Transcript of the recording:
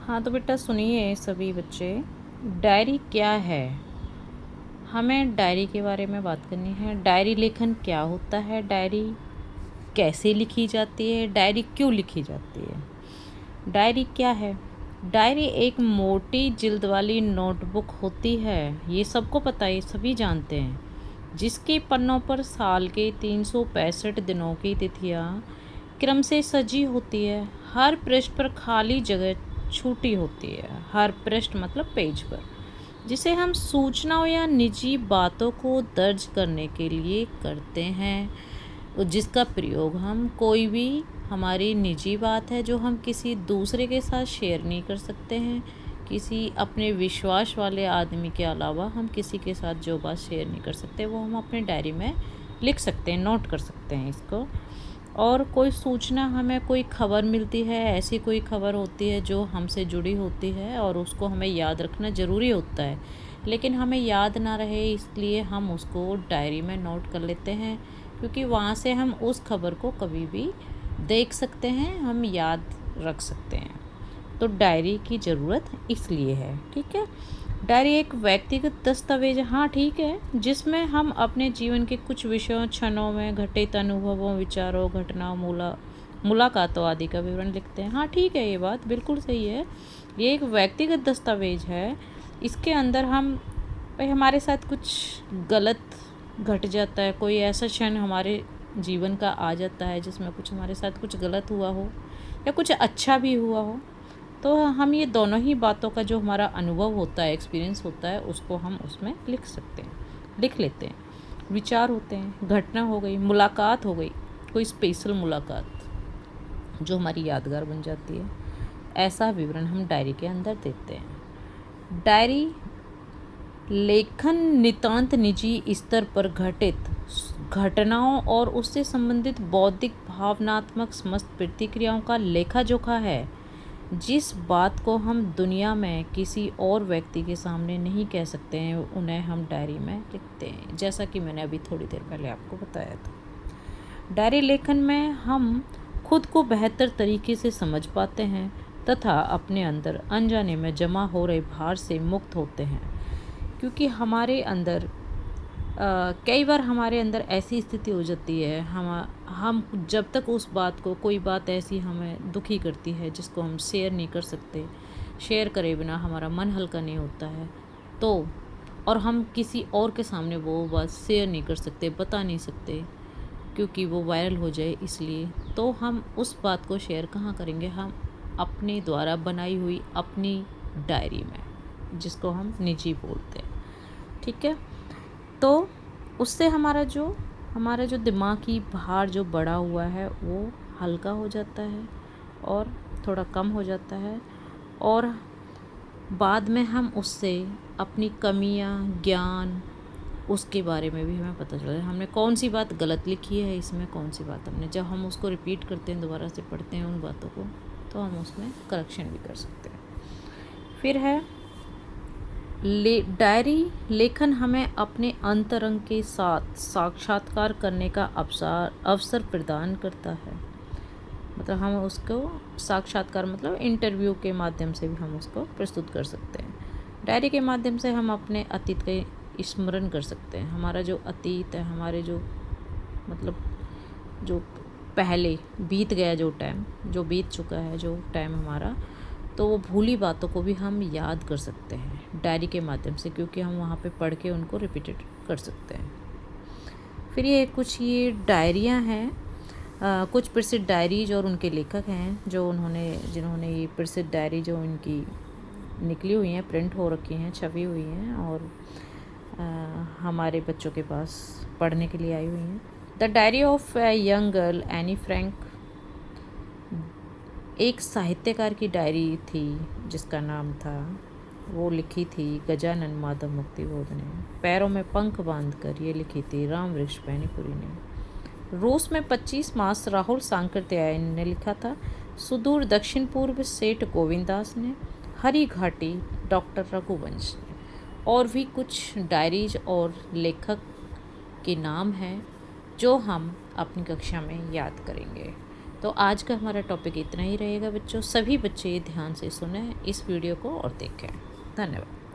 हाँ तो बेटा सुनिए सभी बच्चे, डायरी क्या है। हमें डायरी के बारे में बात करनी है। डायरी लेखन क्या होता है, डायरी कैसे लिखी जाती है, डायरी क्यों लिखी जाती है। डायरी क्या है? डायरी एक मोटी जिल्द वाली नोटबुक होती है, ये सबको पता है, ये सभी जानते हैं, जिसके पन्नों पर साल के 365 दिनों की तिथियाँ क्रम से सजी होती है। हर पृष्ठ पर खाली जगह छूटी होती है, हर पृष्ठ मतलब पेज पर, जिसे हम सूचनाओं या निजी बातों को दर्ज करने के लिए करते हैं, जिसका प्रयोग हम कोई भी हमारी निजी बात है जो हम किसी दूसरे के साथ शेयर नहीं कर सकते हैं, किसी अपने विश्वास वाले आदमी के अलावा हम किसी के साथ जो बात शेयर नहीं कर सकते वो हम अपनी डायरी में लिख सकते हैं, नोट कर सकते हैं इसको। और कोई सूचना, हमें कोई खबर मिलती है, ऐसी कोई खबर होती है जो हमसे जुड़ी होती है और उसको हमें याद रखना ज़रूरी होता है, लेकिन हमें याद ना रहे इसलिए हम उसको डायरी में नोट कर लेते हैं, क्योंकि वहाँ से हम उस खबर को कभी भी देख सकते हैं, हम याद रख सकते हैं। तो डायरी की ज़रूरत इसलिए है, ठीक है। डायरी एक व्यक्तिगत दस्तावेज, हाँ ठीक है, जिसमें हम अपने जीवन के कुछ विषयों, क्षणों में घटित अनुभवों, विचारों, घटनाओं, मुलाकातों आदि का विवरण लिखते हैं। हाँ ठीक है, ये बात बिल्कुल सही है, ये एक व्यक्तिगत दस्तावेज है। इसके अंदर हम भाई हमारे साथ कुछ गलत घट जाता है, कोई ऐसा क्षण हमारे जीवन का आ जाता है जिसमें कुछ हमारे साथ कुछ गलत हुआ हो या कुछ अच्छा भी हुआ हो, तो हम ये दोनों ही बातों का जो हमारा अनुभव होता है, एक्सपीरियंस होता है, उसको हम उसमें लिख सकते हैं, लिख लेते हैं। विचार होते हैं, घटना हो गई, मुलाकात हो गई, कोई स्पेशल मुलाकात जो हमारी यादगार बन जाती है, ऐसा विवरण हम डायरी के अंदर देते हैं। डायरी लेखन नितांत निजी स्तर पर घटित घटनाओं और उससे संबंधित बौद्धिक, भावनात्मक समस्त प्रतिक्रियाओं का लेखा जोखा है। जिस बात को हम दुनिया में किसी और व्यक्ति के सामने नहीं कह सकते हैं, उन्हें हम डायरी में लिखते हैं, जैसा कि मैंने अभी थोड़ी देर पहले आपको बताया था। डायरी लेखन में हम खुद को बेहतर तरीके से समझ पाते हैं तथा अपने अंदर अनजाने में जमा हो रहे भार से मुक्त होते हैं, क्योंकि हमारे अंदर कई बार हमारे अंदर ऐसी स्थिति हो जाती है, हम जब तक उस बात को, कोई बात ऐसी हमें दुखी करती है जिसको हम शेयर नहीं कर सकते, शेयर करे बिना हमारा मन हल्का नहीं होता है, तो और हम किसी और के सामने वो बात शेयर नहीं कर सकते, बता नहीं सकते, क्योंकि वो वायरल हो जाए इसलिए, तो हम उस बात को शेयर कहाँ करेंगे, हम अपने द्वारा बनाई हुई अपनी डायरी में, जिसको हम निजी बोलते हैं, ठीक है। तो उससे हमारा जो दिमागी भार जो बढ़ा हुआ है वो हल्का हो जाता है और थोड़ा कम हो जाता है, और बाद में हम उससे अपनी कमियां, ज्ञान, उसके बारे में भी हमें पता चलता है, हमने कौन सी बात गलत लिखी है, इसमें कौन सी बात हमने, जब हम उसको रिपीट करते हैं, दोबारा से पढ़ते हैं उन बातों को, तो हम उसमें करेक्शन भी कर सकते हैं। फिर है डायरी लेखन हमें अपने अंतरंग के साथ साक्षात्कार करने का अवसर प्रदान करता है। मतलब हम उसको साक्षात्कार मतलब इंटरव्यू के माध्यम से भी हम उसको प्रस्तुत कर सकते हैं। डायरी के माध्यम से हम अपने अतीत के स्मरण कर सकते हैं। हमारा जो अतीत है, हमारे जो मतलब जो पहले बीत गया, जो टाइम जो बीत चुका है, जो टाइम हमारा, तो वो भूली बातों को भी हम याद कर सकते हैं डायरी के माध्यम से, क्योंकि हम वहाँ पे पढ़ के उनको रिपीटेड कर सकते हैं। फिर ये कुछ ये डायरियाँ हैं, कुछ प्रसिद्ध डायरीज और उनके लेखक हैं जिन्होंने ये प्रसिद्ध डायरी जो इनकी निकली हुई हैं, प्रिंट हो रखी हैं, छपी हुई हैं और हमारे बच्चों के पास पढ़ने के लिए आई हुई हैं। The diary of a young girl Anne Frank एक साहित्यकार की डायरी थी जिसका नाम था, वो लिखी थी गजानन माधव मुक्तिबोध ने। पैरों में पंख बांधकर ये लिखी थी राम वृक्ष पैनीपुरी ने। रूस में 25 मास राहुल सांकृत्यायन ने लिखा था। सुदूर दक्षिण पूर्व सेठ गोविंदास ने। हरी घाटी डॉक्टर रघुवंश ने। और भी कुछ डायरीज और लेखक के नाम हैं जो हम अपनी कक्षा में याद करेंगे। तो आज का हमारा टॉपिक इतना ही रहेगा बच्चों। सभी बच्चे ध्यान से सुने इस वीडियो को और देखें। धन्यवाद।